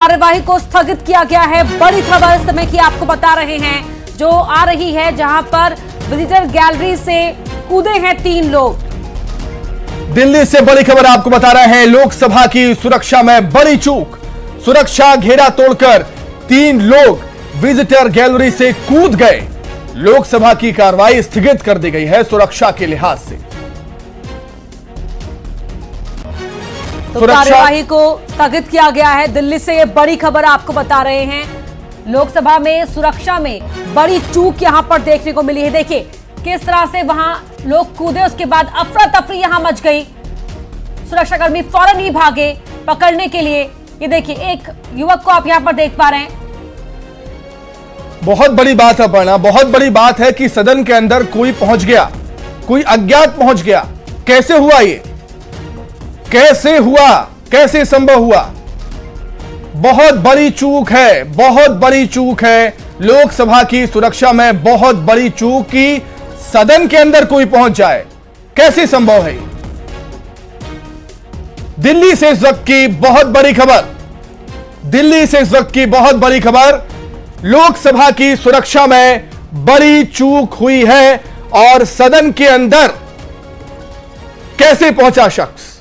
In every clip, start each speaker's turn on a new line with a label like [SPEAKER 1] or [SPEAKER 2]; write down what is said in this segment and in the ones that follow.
[SPEAKER 1] कार्यवाही को स्थगित किया गया है। बड़ी खबर इस समय की आपको बता रहे हैं जो आ रही है, जहां पर विजिटर गैलरी से कूदे हैं 3 लोग।
[SPEAKER 2] दिल्ली से बड़ी खबर आपको बता रहे हैं, लोकसभा की सुरक्षा में बड़ी चूक। सुरक्षा घेरा तोड़कर 3 लोग विजिटर गैलरी से कूद गए। लोकसभा की कार्रवाई स्थगित कर दी गई है सुरक्षा के लिहाज से।
[SPEAKER 1] तो कार्यवाही को स्थगित किया गया है। दिल्ली से ये बड़ी खबर आपको बता रहे हैं। लोकसभा में सुरक्षा में बड़ी चूक यहां पर देखने को मिली है। देखिए किस तरह से वहां लोग कूदे, उसके बाद अफरा तफरी यहां मच गई। सुरक्षाकर्मी फौरन ही भागे पकड़ने के लिए। ये देखिए एक युवक को आप यहां पर देख पा रहे हैं।
[SPEAKER 2] बहुत बड़ी बात है अपर्णा, बहुत बड़ी बात है कि सदन के अंदर कोई पहुंच गया, कोई अज्ञात पहुंच गया। कैसे हुआ ये? कैसे हुआ? कैसे संभव हुआ? बहुत बड़ी चूक है, बहुत बड़ी चूक है। लोकसभा की सुरक्षा में बहुत बड़ी चूक की सदन के अंदर कोई पहुंच जाए, कैसे संभव है? दिल्ली से इस वक्त की बहुत बड़ी खबर, दिल्ली से इस वक्त की बहुत बड़ी खबर। लोकसभा की सुरक्षा में बड़ी चूक हुई है और सदन के अंदर कैसे पहुंचा शख्स,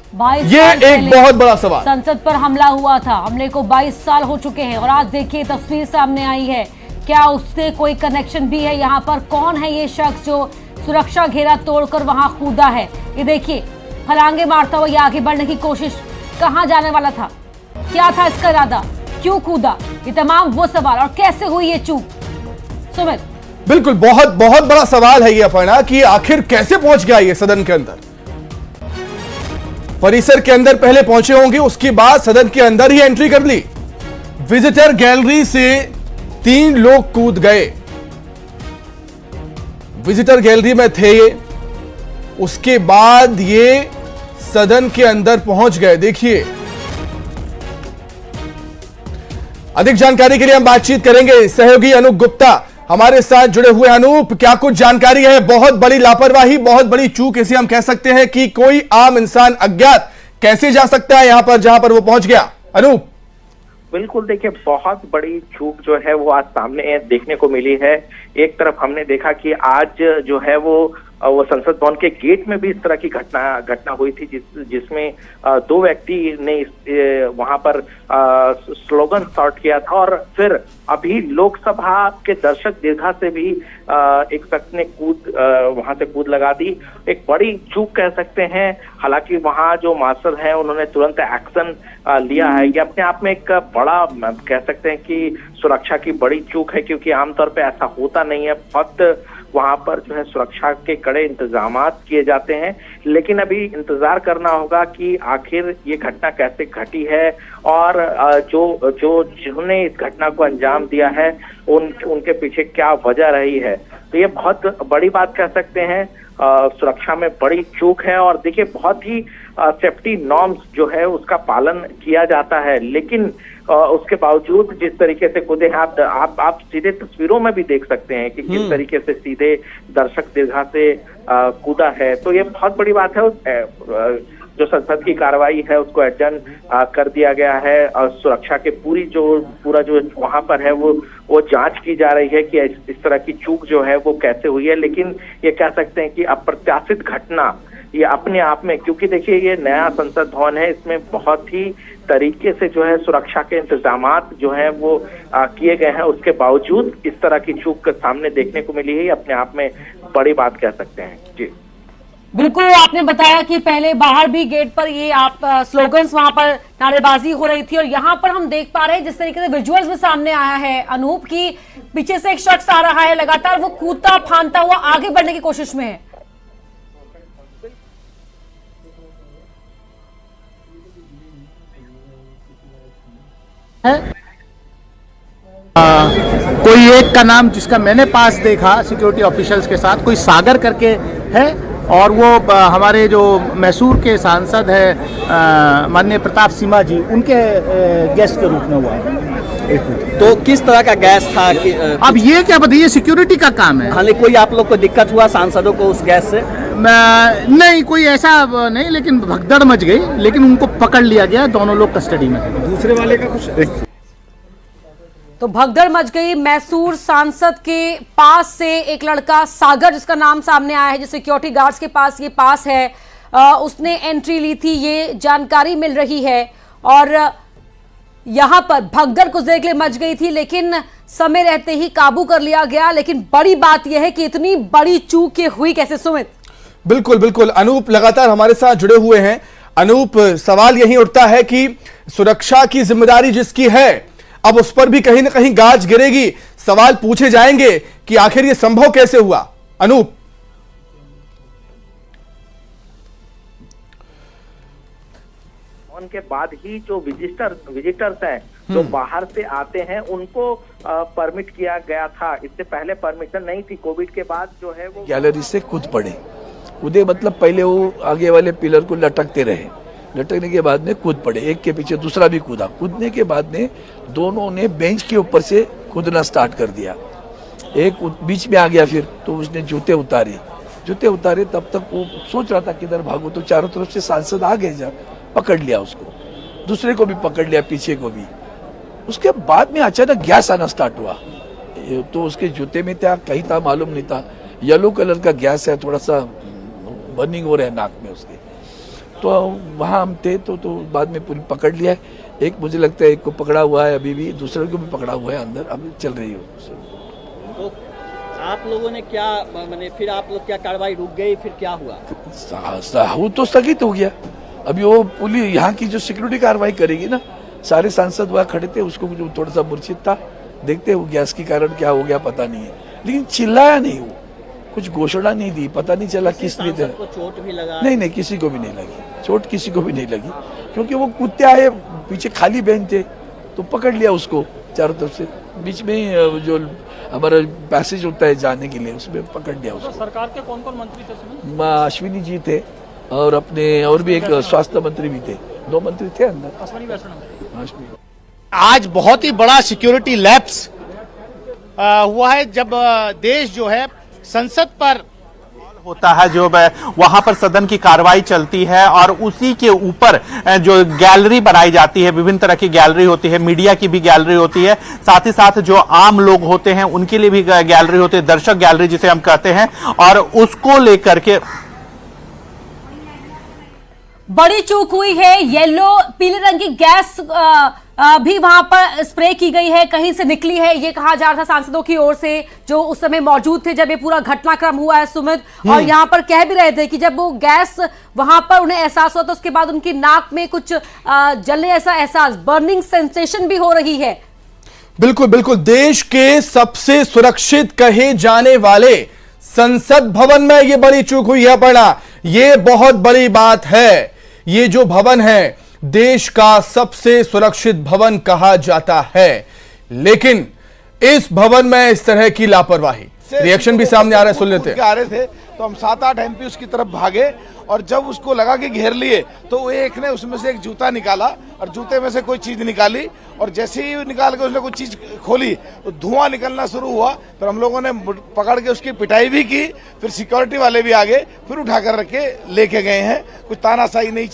[SPEAKER 2] ये एक बहुत बड़ा सवाल।
[SPEAKER 1] संसद पर हमला हुआ था, हमले को 22 साल हो चुके हैं और आज देखिए तस्वीर सामने आई है। क्या उससे कोई कनेक्शन भी है यहाँ पर? कौन है ये शख्स जो सुरक्षा घेरा तोड़कर वहां कूदा है? ये देखिए फलांगे मारता हुआ ये आगे बढ़ने की कोशिश। कहां जाने वाला था? क्या था इसका इरादा? क्यों कूदा? ये तमाम वो सवाल। और कैसे हुई ये चूक? सुमित,
[SPEAKER 2] बिल्कुल बहुत बहुत बड़ा सवाल है ये अपर्णा कि आखिर कैसे पहुंच गया ये सदन के अंदर। परिसर के अंदर पहले पहुंचे होंगे, उसके बाद सदन के अंदर ही एंट्री कर ली। विजिटर गैलरी से 3 लोग कूद गए। विजिटर गैलरी में थे ये, उसके बाद ये सदन के अंदर पहुंच गए। देखिए अधिक जानकारी के लिए हम बातचीत करेंगे। सहयोगी अनूप गुप्ता हमारे साथ जुड़े हुए। अनूप, क्या कुछ जानकारी है? बहुत बड़ी लापरवाही, बहुत बड़ी चूक इसे हम कह सकते हैं कि कोई आम इंसान अज्ञात कैसे जा सकता है यहां पर जहां पर वो पहुंच गया? अनूप,
[SPEAKER 3] बिल्कुल देखिए बहुत बड़ी चूक जो है वो आज सामने देखने को मिली है। एक तरफ हमने देखा कि आज जो है वो संसद भवन के गेट में भी इस तरह की घटना हुई थी जिसमें 2 व्यक्ति ने वहां पर स्लोगन शॉट किया था और फिर अभी लोकसभा के दर्शक दीर्घा से भी एक शख्स ने वहां से कूद लगा दी। एक बड़ी चूक कह सकते हैं। हालांकि वहां जो मार्शल हैं उन्होंने तुरंत एक्शन लिया है। ये अपने आप में एक बड़ा कह सकते हैं कि सुरक्षा की बड़ी चूक है, क्योंकि आमतौर पे ऐसा होता नहीं है। बहुत वहां पर जो है सुरक्षा के कड़े इंतजामात किए जाते हैं, लेकिन अभी इंतजार करना होगा कि आखिर ये घटना कैसे घटी है और जिन्होंने इस घटना को अंजाम दिया है उनके पीछे क्या वजह रही है। तो ये बहुत बड़ी बात कह सकते हैं। सुरक्षा में बड़ी चूक है और देखिए बहुत ही सेफ्टी नॉर्म्स जो है उसका पालन किया जाता है, लेकिन उसके बावजूद जिस तरीके से कूदे हैं आप सीधे तस्वीरों में भी देख सकते हैं कि किस तरीके से सीधे दर्शक दीर्घा से कूदा है। तो ये बहुत बड़ी बात है। जो संसद की कार्रवाई है उसको एडजर्न कर दिया गया है और सुरक्षा के पूरा जो वहां पर है वो जांच की जा रही है कि इस तरह की चूक जो है वो कैसे हुई है। लेकिन ये कह सकते हैं कि अप्रत्याशित घटना ये अपने आप में, क्योंकि देखिए ये नया संसद भवन है, इसमें बहुत ही तरीके से जो है सुरक्षा के इंतजामात जो है वो किए गए हैं, उसके बावजूद इस तरह की चूक सामने देखने को मिली है। ये अपने आप में बड़ी बात कह सकते हैं। जी
[SPEAKER 1] बिल्कुल, आपने बताया कि पहले बाहर भी गेट पर ये आप स्लोगन्स वहां पर नारेबाजी हो रही थी और यहाँ पर हम देख पा रहे हैं जिस तरीके से विजुअल्स में सामने आया है अनूप की पीछे से एक शख्स आ रहा है, लगातार वो कूदता फांदता हुआ आगे बढ़ने की कोशिश में है।
[SPEAKER 4] कोई एक का नाम जिसका मैंने पास देखा सिक्योरिटी ऑफिशियल्स के साथ, कोई सागर करके है और वो हमारे जो मैसूर के सांसद है माननीय प्रताप सिम्हा जी, उनके गेस्ट के रूप में हुआ।
[SPEAKER 5] तो किस तरह का गैस था कि
[SPEAKER 4] अब ये क्या बताइए, सिक्योरिटी का काम है।
[SPEAKER 5] हालांकि कोई आप लोग को दिक्कत हुआ सांसदों को उस गैस से?
[SPEAKER 4] नहीं, कोई ऐसा नहीं, लेकिन भगदड़ मच गई, लेकिन उनको पकड़ लिया गया। दोनों लोग कस्टडी में।
[SPEAKER 5] दूसरे वाले का कुछ
[SPEAKER 1] तो भगदड़ मच गई मैसूर सांसद के पास से एक लड़का सागर जिसका नाम सामने आया है, जो सिक्योरिटी गार्ड्स के पास ये पास है, उसने एंट्री ली थी, ये जानकारी मिल रही है। और यहां पर भगदड़ कुछ देर के लिए मच गई थी, लेकिन समय रहते ही काबू कर लिया गया। लेकिन बड़ी बात यह है कि इतनी बड़ी चूक हुई कैसे सुमित?
[SPEAKER 2] बिल्कुल बिल्कुल, अनूप लगातार हमारे साथ जुड़े हुए हैं। अनूप, सवाल यही उठता है कि सुरक्षा की जिम्मेदारी जिसकी है, अब उस पर भी कहीं ना कहीं गाज गिरेगी, सवाल पूछे जाएंगे कि आखिर यह संभव कैसे हुआ। अनूप,
[SPEAKER 3] उनके बाद ही जो विजिटर्स हैं जो बाहर से आते हैं उनको परमिट किया गया था। इससे पहले परमिशन नहीं थी। कोविड के बाद जो है वो
[SPEAKER 6] गैलरी से कूद पड़े। कूदे मतलब पहले वो आगे वाले पिलर को लटकते रहे, लटकने के बाद में कूद पड़े, एक के पीछे दूसरा भी कूदा। कूदने के बाद में दोनों ने बेंच के ऊपर से कूदना स्टार्ट कर दिया। एक बीच में आ गया, फिर तो उसने जूते उतारे। तब तक वो सोच रहा था किधर भागो, तो चारों तरफ से सांसद आ गए, जब पकड़ लिया उसको, दूसरे को भी पकड़ लिया, पीछे को भी। उसके बाद में अचानक गैस आना स्टार्ट हुआ, तो उसके जूते में था, कहीं था मालूम नहीं था। येलो कलर का गैस है, थोड़ा सा बर्निंग हो रहा है नाक में उसके। तो वहां हम थे, तो बाद में पूरी पकड़ लिया। एक मुझे लगता है एक को पकड़ा हुआ है अभी भी, दूसरे को भी पकड़ा हुआ है अंदर, अभी चल रही हो।
[SPEAKER 5] तो आप लोगों ने क्या मैंने फिर आप लोग क्या कार्रवाई रुक गई, फिर क्या हुआ?
[SPEAKER 6] वो तो स्थगित हो गया। अभी वो पुलिस यहाँ की जो सिक्योरिटी कार्रवाई करेगी ना, सारे सांसद वहाँ खड़े थे, उसको जो थोड़ा सा मूर्छित था, देखते वो गैस के कारण क्या हो गया पता नहीं है, लेकिन चिल्लाया नहीं, वो कुछ घोषणा नहीं दी, पता नहीं चला किसने दिया।
[SPEAKER 5] चोट भी लगा? नहीं,
[SPEAKER 6] किसी को भी नहीं लगी चोट, किसी को भी नहीं लगी, क्योंकि वो कूदते आए, पीछे खाली बेंच थे, तो पकड़ लिया उसको चारों तरफ से। बीच में जो हमारा पैसेज होता है जाने के लिए, उसमें पकड़ लिया उसको।
[SPEAKER 7] सरकार के कौन कौन मंत्री थे?
[SPEAKER 6] अश्विनी जी थे, और अपने और भी एक स्वास्थ्य मंत्री भी थे, 2 मंत्री थे अंदर।
[SPEAKER 4] आज बहुत ही बड़ा सिक्योरिटी लैप्स हुआ है, जब देश जो है संसद पर होता है, जो वहां पर सदन की कार्रवाई चलती है, और उसी के ऊपर जो गैलरी बनाई जाती है, विभिन्न तरह की गैलरी होती है, मीडिया की भी गैलरी होती है, साथ ही साथ जो आम लोग होते हैं उनके लिए भी गैलरी होती है, दर्शक गैलरी जिसे हम कहते हैं, और उसको लेकर के
[SPEAKER 1] बड़ी चूक हुई है। येलो पीले रंग की गैस भी वहां पर स्प्रे की गई है, कहीं से निकली है, ये कहा जा रहा था सांसदों की ओर से जो उस समय मौजूद थे जब ये पूरा घटनाक्रम हुआ है सुमित। और यहां पर कह भी रहे थे कि जब वो गैस वहां पर उन्हें एहसास हुआ, तो उसके बाद उनकी नाक में कुछ जलने ऐसा एहसास, बर्निंग सेंसेशन भी हो रही है।
[SPEAKER 2] बिल्कुल बिल्कुल, देश के सबसे सुरक्षित कहे जाने वाले संसद भवन में यह बड़ी चूक हुई है। अपर्णा, यह बहुत बड़ी बात है। ये जो भवन है देश का सबसे सुरक्षित भवन कहा जाता है, लेकिन इस भवन में इस तरह की लापरवाही, रिएक्शन भी सामने आ रहा है, सुन लेते हैं।
[SPEAKER 8] आ रहे थे तो हम 7-8 एमपी उसकी तरफ भागे, और जब उसको लगा कि घेर लिए तो एक ने उसमें से एक जूता निकाला और जूते में से कोई चीज निकाली, और जैसे ही निकाल के उसने कोई चीज खोली तो धुआं निकलना शुरू हुआ। फिर हम लोगों ने पकड़ के उसकी पिटाई भी की, फिर सिक्योरिटी वाले भी आ गए, फिर उठाकर रख के लेके गए हैं। कुछ तानाशाही नहीं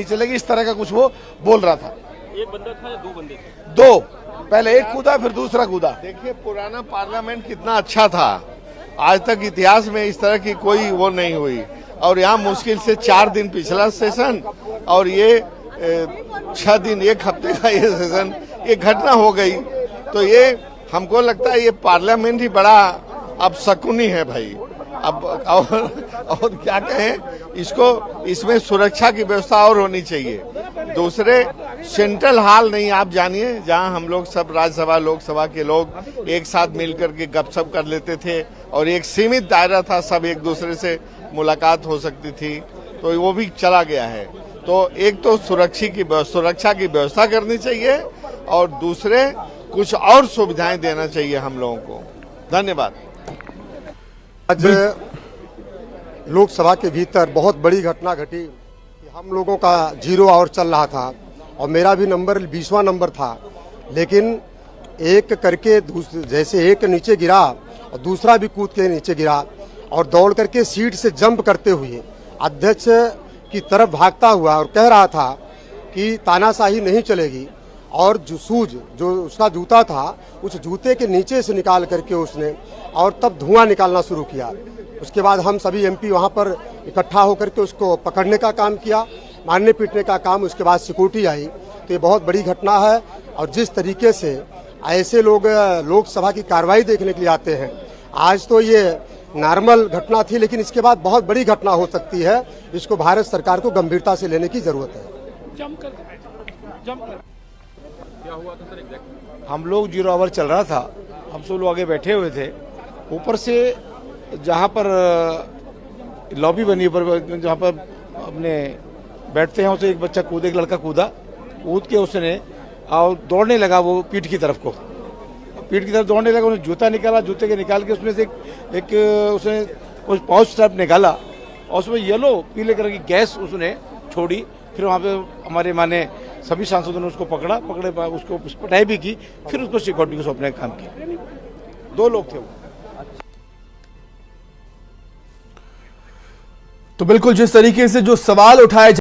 [SPEAKER 8] चलेगी, इस तरह का कुछ वो बोल रहा था।
[SPEAKER 7] एक बंदा था या 2 बंदे थे?
[SPEAKER 8] 2, पहले एक कूदा फिर दूसरा कूदा।
[SPEAKER 9] देखिए पुराना पार्लियामेंट कितना अच्छा था, आज तक इतिहास में इस तरह की कोई वो नहीं हुई, और यहाँ मुश्किल से 4 दिन पिछला सेशन और ये 6 दिन, 1 हफ्ते का ये सेशन, ये घटना हो गई। तो ये हमको लगता है ये पार्लियामेंट ही बड़ा अब शकुनी है भाई। अब और क्या कहें इसको, इसमें सुरक्षा की व्यवस्था और होनी चाहिए। दूसरे सेंट्रल हॉल नहीं, आप जानिए, जहां हम लोग सब राज्यसभा लोकसभा के लोग एक साथ मिलकर के गपशप कर लेते थे, और एक सीमित दायरा था, सब एक दूसरे से मुलाकात हो सकती थी, तो वो भी चला गया है। तो एक तो सुरक्षा की व्यवस्था करनी चाहिए, और दूसरे कुछ और सुविधाएं देना चाहिए हम लोगों को। धन्यवाद।
[SPEAKER 10] आज लोकसभा के भीतर बहुत बड़ी घटना घटी। हम लोगों का 0 आवर चल रहा था, और मेरा भी नंबर 20वां नंबर था, लेकिन एक करके जैसे एक नीचे गिरा और दूसरा भी कूद के नीचे गिरा, और दौड़ करके सीट से जंप करते हुए अध्यक्ष की तरफ भागता हुआ और कह रहा था कि तानाशाही नहीं चलेगी, और जो शूज जो उसका जूता था उस जूते के नीचे से निकाल करके उसने और तब धुआं निकालना शुरू किया। उसके बाद हम सभी एमपी वहाँ पर इकट्ठा होकर के उसको पकड़ने का काम किया, मारने पीटने का काम। उसके बाद सिक्योरिटी आई। तो ये बहुत बड़ी घटना है। और जिस तरीके से ऐसे लोग लोकसभा की कार्रवाई देखने के लिए आते हैं, आज तो ये नॉर्मल घटना थी, लेकिन इसके बाद बहुत बड़ी घटना हो सकती है। इसको भारत सरकार को गंभीरता से लेने की जरूरत है।
[SPEAKER 8] हम लोग 0 आवर चल रहा था, हम सब लोग आगे बैठे हुए थे। ऊपर से जहाँ पर लॉबी बनी पर जहाँ पर अपने बैठते हैं उसे एक बच्चा कूद, एक लड़का कूद के उसने और दौड़ने लगा वो पीठ की तरफ दौड़ने लगा। उसने जूता निकाला, जूते के निकाल के उसमें से एक उसने कुछ पाउच टाइप निकाला और उसमें येलो पीले कलर की गैस उसने छोड़ी। फिर वहाँ पे हमारे माने सभी सांसदों ने उसको पकड़े उसको पिटाई भी की। फिर उसको सिक्योरिटी को सौंपने का काम किया। 2 लोग थे वो।
[SPEAKER 2] तो बिल्कुल जिस तरीके से जो सवाल उठाए